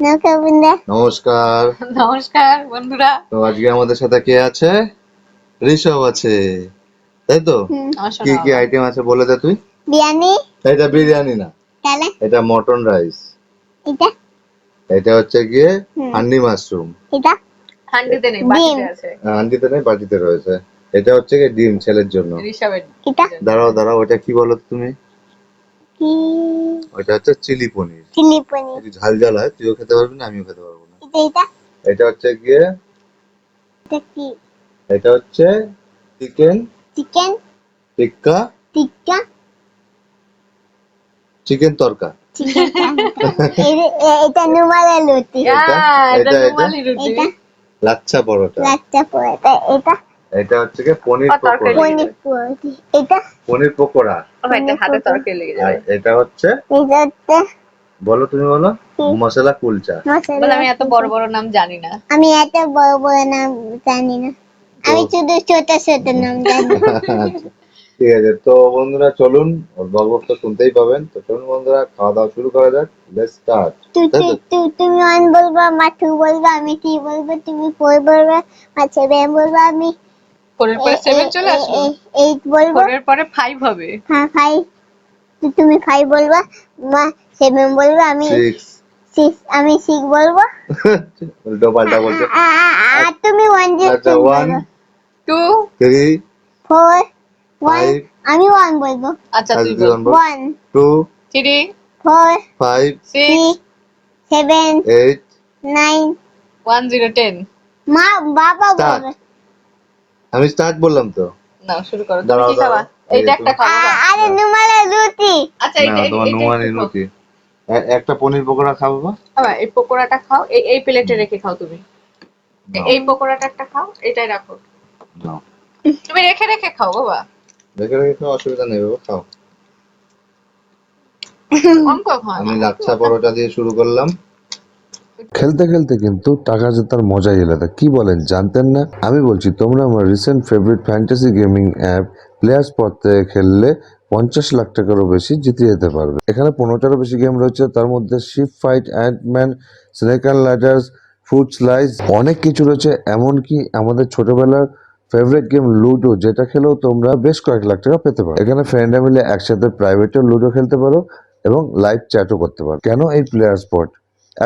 নমস্কার বন্ধুরা। নমস্কার নমস্কার বন্ধুরা। তো আজকে আমাদের সাথে কে আছে? ঋষভ আছে, তাই তো? কি কি আইটেম আছে বলে দে তুই। বিরিয়ানি। এটা বিরিয়ানি না, তাহলে এটা মটন রাইস। এটা এটা হচ্ছে গিয়ে হান্ডি মাশরুম। এটা হান্ডিতে নেই, বাটিতে আছে। হান্ডিতে নেই, বাটিতে রয়েছে। এটা হচ্ছে গিয়ে ডিম ছেলের জন্য। ঋষভের। এটা দাঁড়াও ওটা কি বলো তুমি? কি? ওটা হচ্ছে চিলি পনির। চিলি পনির। একটু ঝাল ঝাল হয়, তুইও খেতে পারবি না, আমিও খেতে পারবো না। এটা এটা হচ্ছে গিয়ে এটা কি? এটা হচ্ছে চিকেন চিকেন টিক্কা, টিক্কা, চিকেন তরকা। চিকেন এটা নুমালের রুটি। এটা রুমালি রুটি। এটা লাচ্ছা পরোটা। লাচ্ছা পরাঠা। এটা এটা হচ্ছে কি পনির পকোড়া। পনির পরোটা। এটা পনির পকোড়া। এটা হাতে তরকারি লেগে যাবে। এটা হচ্ছে বলো, তুমি বলো। মশলা কুলচা। বল, আমি এত বড় বড় নাম জানি না। আমি এত বড় বড় নাম জানি না, আমি শুধু ছোট ছোট নাম জানি। ঠিক আছে, তো বন্ধুরা চলুন, ওর বকবক তো শুনতেই পাবেন। তো চলুন বন্ধুরা, খাওয়া দাওয়া শুরু করা যাক। Let's start. তুমি ওয়ান বলবা, মা টু বলবা, আমি থ্রি বলবো, তুমি ফোর বলবা, মা সেভেন বলবা, আমি ফোরের পরে 7 চলে আসলো। এইট বলবো। ফোরের পরে 5 হবে। হ্যাঁ, ফাইভ। তুমি ফাইভ বলবা, মা সেভেন বলবা, আমি সিক্স, আমি সিক্স বলবো। উল্টো পাল্টা বলছো। আর তুমি ওয়ান আচ্ছা, 1 2 3 ফোর ওয়ান, 5। আমি ওয়ান বলবো। আচ্ছা তুই বল। One 2 3 four 5 six 7 8 9 1 0 10। মা বাবা বলবে। আমি স্টার্ট বললাম তো। না, শুরু করো। তুমি কি খাবা? এইটা একটা খাবো। আরে নুমালের রুটি। আচ্ছা, না, তোমার নুমানি রুটি। একটা পনির পকোড়া খাবো বা? বাবা, এই পকোড়াটা খাও। এই প্লেটে রেখে খাও তুমি। এই পকোড়াটা একটা খাও, এটাই রাখো। নাও, তুমি রেখে রেখে খাও বাবা। রেখে রেখে খাও, অসুবিধা নেই বাবা, খাও। আমি লাচ্ছা পরোটা দিয়ে শুরু করলাম। খেলতে খেলতে কিন্তু টাকা জেতার মজাই আলাদা, কি বলেন? জানতেন না? আমি বলছি, তোমরা আমার recent favourite fantasy gaming app PlayerzPot থেকে খেললে 50 লাখ টাকারও বেশি জিতে যেতে পারবে। এখানে 15টারও বেশি গেম রয়েছে, তার মধ্যে ship fight, Antman, snake and ladders, food slice, অনেক কিছু রয়েছে। এমনকি আমাদের ছোটবেলার ফেভারিট গেম লুডো, যেটা খেলেও তোমরা বেশ কয়েক লাখ টাকা পেতে পারো। এখানে ফ্রেন্ডরা মিলে একসাথে প্রাইভেটে লুডো খেলতে পারো এবং লাইভ চ্যাটও করতে পারো। কেন এই প্লেয়ার্সপট?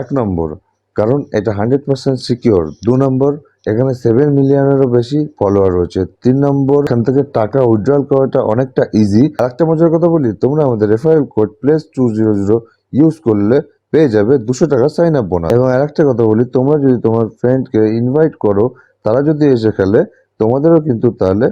1 নম্বর, কারণ এটা 100% সিকিউর। 2 নম্বর, এখানে 7 মিলিয়নেরও বেশি ফলোয়ার রয়েছে। 3 নম্বর, এখান থেকে টাকা উইথড্রল করাটা অনেকটা ইজি। আরেকটা মজার কথা বলি, তোমরা আমাদের রেফারেল কোড PLAYS200 ইউজ করলে পেয়ে যাবে 200 টাকা সাইন আপ বোনাস। এবং আরেকটা কথা বলি, তোমরা যদি তোমার ফ্রেন্ডকে ইনভাইট করো, তারা যদি এসে খেলে, তোমাদেরও কিন্তু তাহলে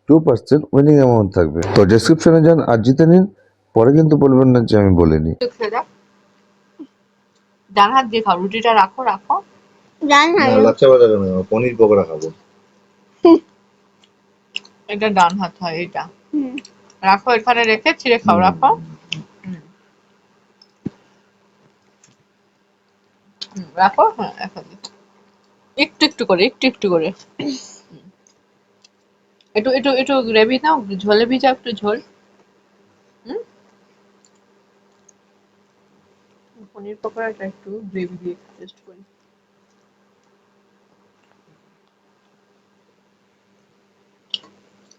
2% উইনিং অ্যামাউন্ট থাকবে। তো ডেসক্রিপশনে যান আর জিতে নিন, পরে কিন্তু বলবেন না যে আমি বলিনি। ডান হাত দিয়ে খাও, রুটিটা রাখো রাখো। ডান না, হাত। লাচ্ছা পরোটা কেন, পনির পকোড়া খাবো। এটা ডান হাত হয়, এটা রাখো, এখানে রেখে ছিঁড়ে খাও, রাখো। রাখো, হ্যাঁ, এখন একটু একটু করে, একটু একটু করে। একটু একটু একটু গ্রেভি নাও, ঝোলে ভিজা একটু ঝোল। পনির পকোড়াটা একটু গ্রেভি দিয়ে টেস্ট করি।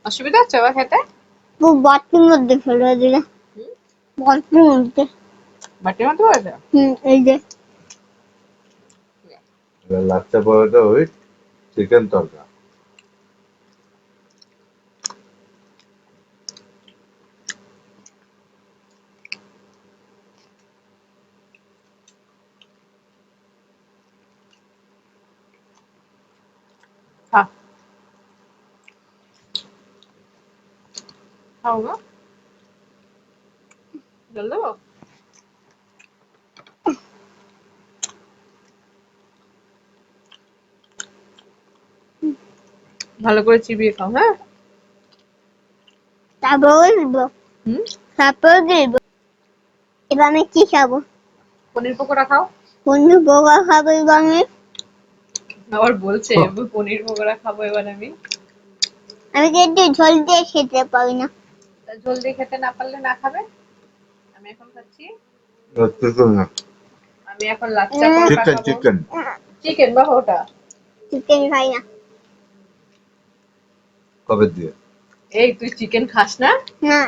অসুবিধা হচ্ছে আবার খেতে? বাটির মধ্যে ফেলে দিলে। বাটির মধ্যে। বাটির মধ্যে পড়েছে? এই যে লাচ্ছা পরোটা উইথ চিকেন তরকা। খা, খাও গো। জল দেবো? ভালো করে চিবিয়ে খাও, হ্যাঁ? তারপর দিব। তারপর দিব। এবার আমি কি খাবো? পনির পকোড়া খাও। পনির পকোড়া খাবো এবার আমি। আবার বলছে পনির পকোড়া খাবো এবার আমি। আমি কিন্তু ঝোল দিয়ে খেতে পারি না। ঝোল দিয়ে খেতে না পারলে না খাবে। আমি এখন খাচ্ছি। আমি এখন লাচ্চা পরোটা খাবো। চিকেন চিকেন বাবা ওটা। চিকেন খাই না। কবে দিয়ে? এই তুই চিকেন খাস না? না।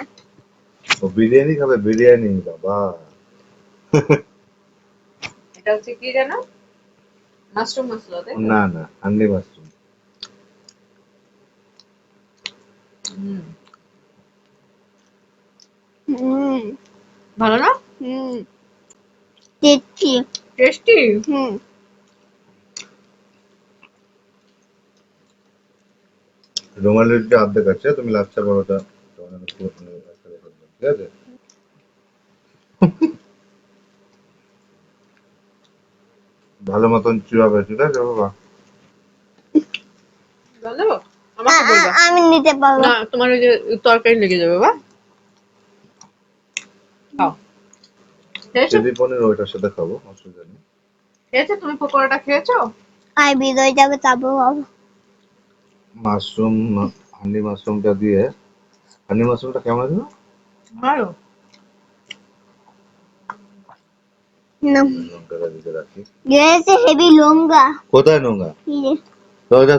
ও বিরিয়ানি খাবে, বিরিয়ানি বাবা। এটা হচ্ছে কি জানো? মাশরুম মশলা তাই তো? না না, হান্ডি মাশরুম। হুম, হুম ভালো না? হুম টেস্টি। টেস্টি। হুম রুমালি রুটি অর্ধেক আছে, তুমি লাচ্ছা পরোটা ঠিক আছে। ভালো মতন চিবাবে, ঠিক আছে বাবা। ভালো? আমাকে বলবা। আমি নিতে পারবো না তোমার ওই যে তরকারি লেগে যাবে বাবা। খাও। খেয়েছো? চিলি পনির ওইটার সাথে খাবো, অসুবিধা নেই। খেয়েছো তুমি পকোড়াটা খেয়েছো? আর বিদয় যাবে তারপর বাবু। মাশরুম, হান্ডি মাশরুমটা দিয়ে, হান্ডি মাশরুমটা কেমন আছে না? ভালো। না লঙ্কাটা দিতে রাখি। গেছে হেভি লঙ্কা। কোথায় নোংরা?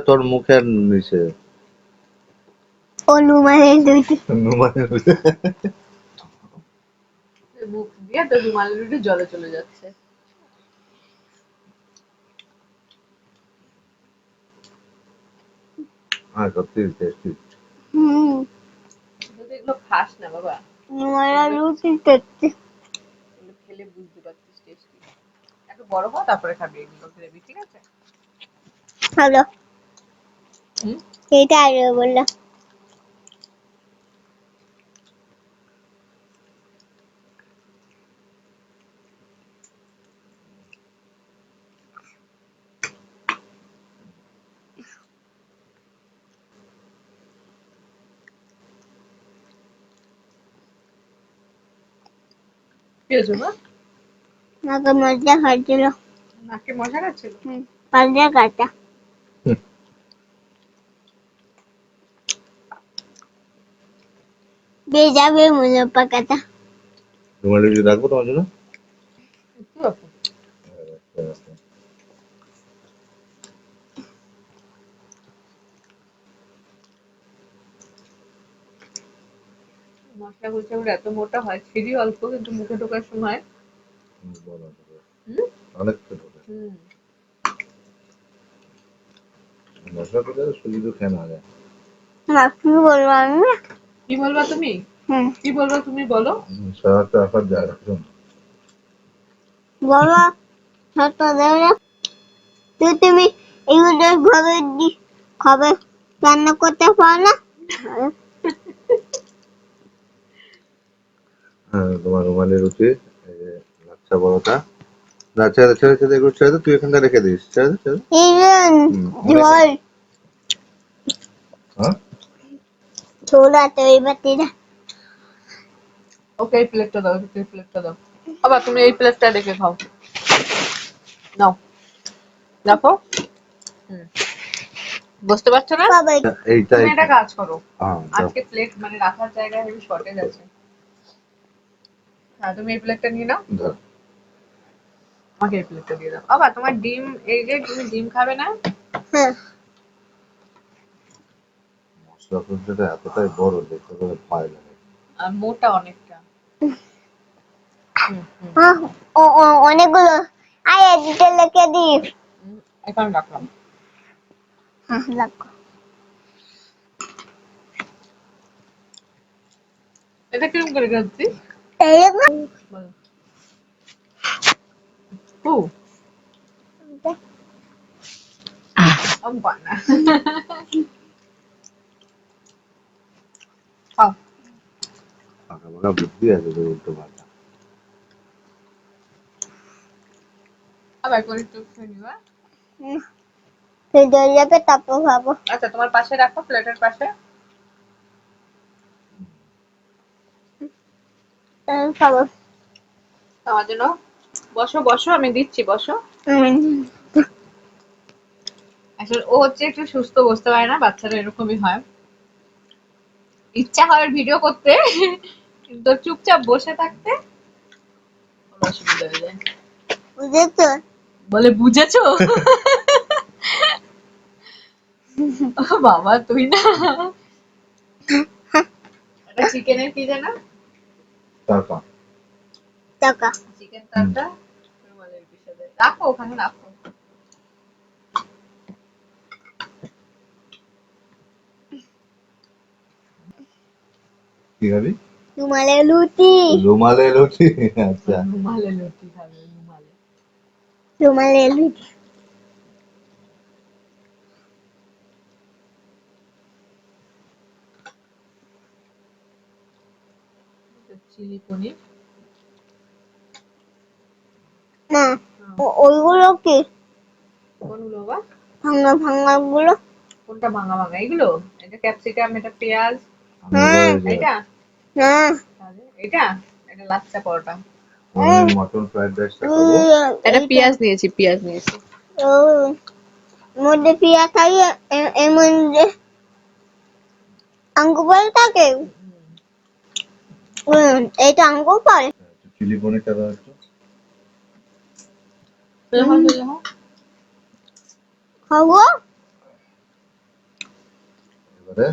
তোর মুখের নিচে। ও লুমানের দুইটি। নুমানের নিচে। মুখ দিয়ে তো রুমাল রুটি জলে চলে যাচ্ছে। হ্যাঁ সত্যি টেস্টি। হুম তুই এগুলো খাস না বাবা। লুমানের রুটি টেস্টি। এগুলো খেলে বুঝতে পারছিস টেস্টি। একটু বড় হও তারপরে খাবি এগুলো গ্রেভি, ঠিক আছে? হ্যালো হুম। এইটা আগে বললাম। কি হয়েছে মা? নাকে মজা খাচ্ছিল। নাকে মজা লাগছিল? পাঞ্জা কাটা। বেজাবে মনে পাকাটা। রুমালি রুটি রাখবো তোমার জন্য? কি ব্যাপার? মশলা গুলো এত মোটা হয়, ছিঁড়ি অল্প কিন্তু মুখে ঢোকার সময় হুম অনেক ছোট। হুম মশলা করে শুধু খেয়ে না যায়। মা কি বলবো আমি? কি বলবা তুমি? কি বলবা তুমি বলো? সারাটা রাখার জায়গা রাখুন। বাবা ছোট দেবে তুমি এগুলো ঘরে খাবে রান্না করতে পারো না? হ্যাঁ তোমার রুমালি রুটি, এই যে লাচ্ছা পরোটা। না ছেড়ে ছেড়ে ছেড়ে এগুলো ছেড়ে দে, তুই এখানটা রেখে দিস, ছেড়ে দে ছেড়ে দে। জল হ্যাঁ ছোলা তো এই বাটিটা। ওকে এই প্লেটটা দাও, এই প্লেটটা দাও। বাবা তুমি এই প্লেটটা রেখে খাও। নাও দেখো। হুম বুঝতে পারছো না? বাবা এইটাই তুমি একটা কাজ করো, হ্যাঁ আজকে প্লেট মানে রাখার জায়গায় হেভি শর্টেজ আছে। হ্যাঁ তুমি এই প্লেটটা নিয়ে নাও, ধর। আমাকে এই প্লেটটা দিয়ে দাও। বাবা তোমার ডিম, এই যে তুমি ডিম খাবে না? হ্যাঁ মশলা ফুলটা এতটাই বড় দেখতে গেলে ভয় লাগে। আর মোটা অনেকটা। হুম হুম হ্যাঁ, অনেকগুলো আয় দিতে লিখে দি। এখন রাখলাম। হ্যাঁ রাখো। এটা কিরকম করে খাচ্ছি এইরকম বলো? ও বানা খাও। পাকা পাকা বুদ্ধি আছে তো উল্টো পাল্টা। আবার করে একটু খেয়ে নিবা। তুই দরজাতে তারপর খাবো। আচ্ছা তোমার পাশে রাখো, প্লেটের পাশে। খাবো। আমার জন্য বসো বসো, আমি দিচ্ছি, বসো। আসলে ও হচ্ছে একটু সুস্থ, বসতে পারে না, বাচ্চারা এরকমই হয়, ইচ্ছা হয় ভিডিও করতে কিন্তু চুপচাপ বসে থাকতে ওর অসুবিধা হয়ে যায়। বুঝেছো? বলে বুঝেছো? ও বাবা তুই না। এটা চিকেনের কি জানো? টাকা টাকা। চিকেন টাকা রুমালের রুটির সাথে রাখো, ওখানে রাখো। কি খাবি? রুমালের রুটি। রুমালের রুটি, আচ্ছা। রুমালের রুটি খাবে, রুমালে। রুমালের রুটি। চিলি পনির না, ওইগুলো কি? কোনগুলো বা? ভাঙা ভাঙা গুলো। কোনটা ভাঙা ভাঙা? এগুলো? এটা ক্যাপসিকাম, এটা পেঁয়াজ, হ্যাঁ। এটা না, তাহলে এটা এটা লাচ্ছা পরোটা। আমি মটন ফ্রাইড রাইসটা খাবো। এটা পেঁয়াজ নিয়েছি, পেঁয়াজ নিয়েছি। ও মধ্যে পেঁয়াজ থাকে, এর মধ্যে আঙ্গুর থাকে। এইটা আঙ্গুর ফল। চিলি পনিরটা দাও একটু। খাবো। এবারে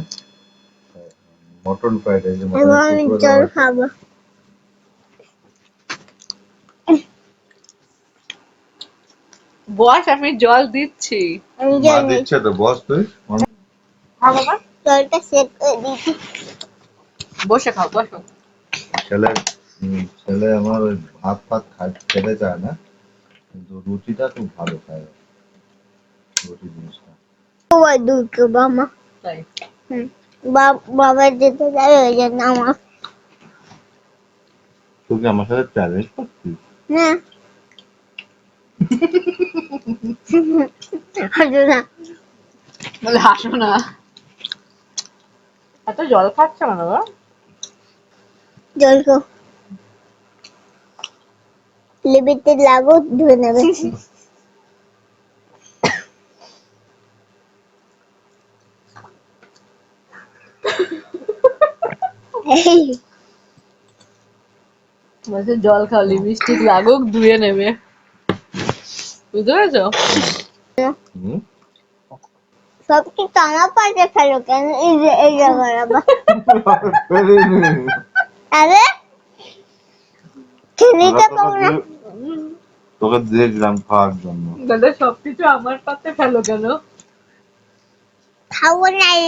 মটন ফ্রাইড রাইস, এবার মটনের আমি টুকরো জল দেওয়া আছে। খাবো। বস, আমি জল দিচ্ছি। আমি মা জল দিচ্ছে তো, বস তুই। খাও বাবা, জলটা সেট করে দিচ্ছি। বসে খাও, বসো। ছেলে ছেলে আমার ওই ভাত ফাত খেতে চায় না, কিন্তু রুটিটা খুব ভালো খায়, রুটি জিনিসটা। বাবা দুটো বাবা। তাই বাবা যেতে যাবে ওই জন্য আমার তুই কি আমার সাথে চ্যালেঞ্জ করছিস? না। হাসো না। বলে হাসো না। এত জল খাচ্ছ না বাবা? জল খাও। লিপিতে লাগো, ধুয়ে নেবে। এই বলছে জল খাও, লিপস্টিক লাগুক, ধুয়ে নেবে। বুঝতে পেরেছো? হুম? সব কিছু আমার পাশে ফেলো কেন? এই জায়গায় আবার আরে ছেলেটা তোমরা তোকে দিয়েছিলাম খাওয়ার জন্য। বলে সবকিছু আমার পাতে ফেলো কেন? খাবো নাই।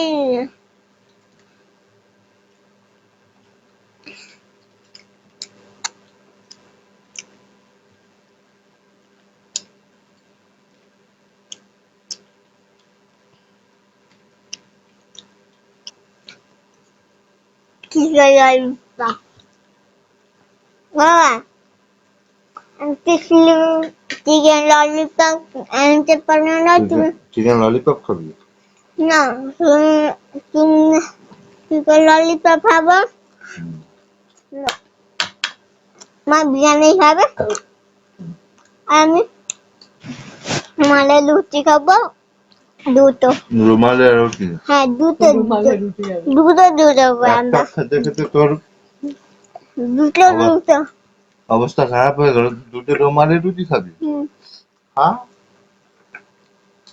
কিসের ললিপপ? বাবা চিকেন ললিপপ আনতে পারো না তুমি? চিকেন ললিপপ খাবি? না, চিকেন ললিপপ খাবো না। মা বিরিয়ানি খাবে আর আমি রুমালের রুটি খাবো দুটো। রুমালের রুটি? হ্যাঁ দুটো রুমালের রুটি খাবে। দুটো দুটো একটা খেতে খেতে তোর দুটো দুটো। অবস্থা খারাপ হয়ে গেল, দুটো রুমালের রুটি খাবি? হ্যাঁ,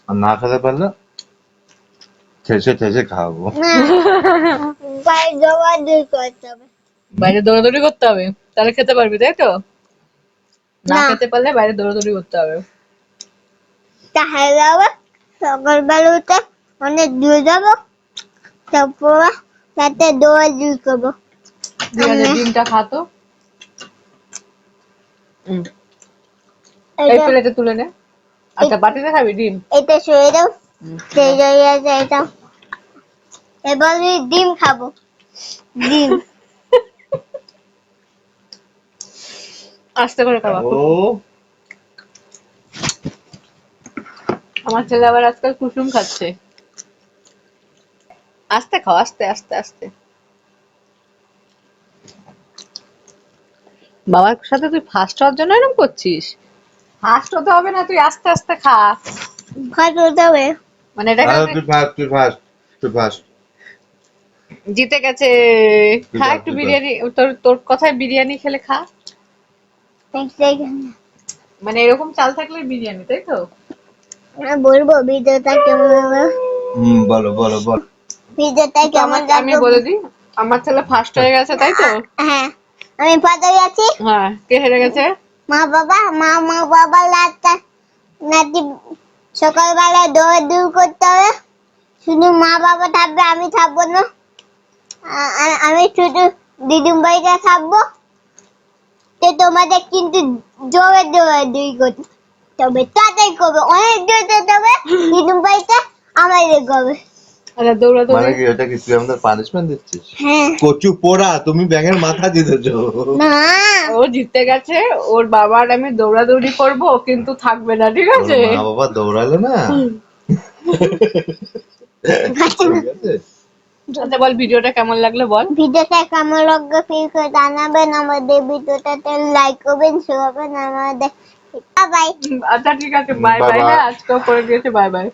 আর না খেতে পারলে ঠেসে ঠেসে খাওয়াবো। না, বাইরে দৌড়াদৌড়ি করতে হবে। বাইরে দৌড়াদৌড়ি করতে হবে, তাহলে খেতে পারবি, তাই তো? না না। খেতে পারলে বাইরে দৌড়াদৌড়ি করতে হবে। তাহলে আবার সকালবেলা উঠে অনেক দূর যাবো, তারপর রাতে দৌড়াদৌড়ি করবো। বিরিয়ানির ডিমটা খা তো। এই এটা প্লেটে তুলে নে। আচ্ছা, বাটিতে খাবি ডিম? এটা সরিয়ে দাও। সেই জায়গায় এটা এবার আমি ডিম খাবো। ডিম আস্তে করে খাওয়া। ও আমার ছেলে আবার আজকাল কুসুম খাচ্ছে। আস্তে খাও, আস্তে আস্তে আস্তে। বাবার সাথে তুই ফার্স্ট হওয়ার জন্য এরকম করছিস? ফার্স্ট হতে হবে না, তুই আস্তে আস্তে খা। ভাত হতে হবে। মানে এটাকে আমি তুই ফার্স্ট, তুই ফার্স্ট, তুই ফার্স্ট। জিতে গেছে। খা একটু তুই বিরিয়ানি, তোর তোর কথায় বিরিয়ানি খেলে খা। মানে এরকম চাল থাকলে বিরিয়ানি, তাই তো? বলবো ভিডিওটা কেমন লাগলো? বলো বলো বলো। ভিডিওটা তো কেমন আমি লাগলো? বলে দিই, আমার ছেলে ফার্স্ট হয়ে গেছে, তাই তো? হ্যাঁ, আমি পাতা আছি। হ্যাঁ, কে হেরে গেছে? মা বাবা রাতটা নাকি সকালবেলা দৌড় করতে হবে, শুধু মা বাবা থাকবে, আমি থাকবো না। আমি শুধু দিদুম বাড়িতে থাকবো। তো তোমাদের কিন্তু জোরে দৌড়াদৌড়ি করতে হবে, তাড়াতাড়ি করবে, অনেক জোরে যেতে হবে দিদুম বাড়িতে, আমাদের করবে। আরে দৌড়াদৌড়ি মানে কি এটা কি তুই আমাদের পানিশমেন্ট দিচ্ছিস? হ্যাঁ। কচু পোড়া, তুমি ব্যাঙের মাথা দিতেছো। না, ও জিততে গেছে, ওর বাবা আর আমি দৌড়াদৌড়ি করব, কিন্তু থাকবে না, ঠিক ওর আছে? মা বাবা দৌড়ালো না। ঠিক আছে? আচ্ছা বল, ভিডিওটা কেমন লাগলো বল। ভিডিওটা কেমন লাগলো ফিল করে জানাবেন, আমাদের ভিডিওটাতে লাইক করবেন, শেয়ার করবেন, আমাদের বাই। আচ্ছা ঠিক আছে, বাই Bye বাই। bye. হ্যাঁ, আজকেও করে দিয়েছে, বাই বাই।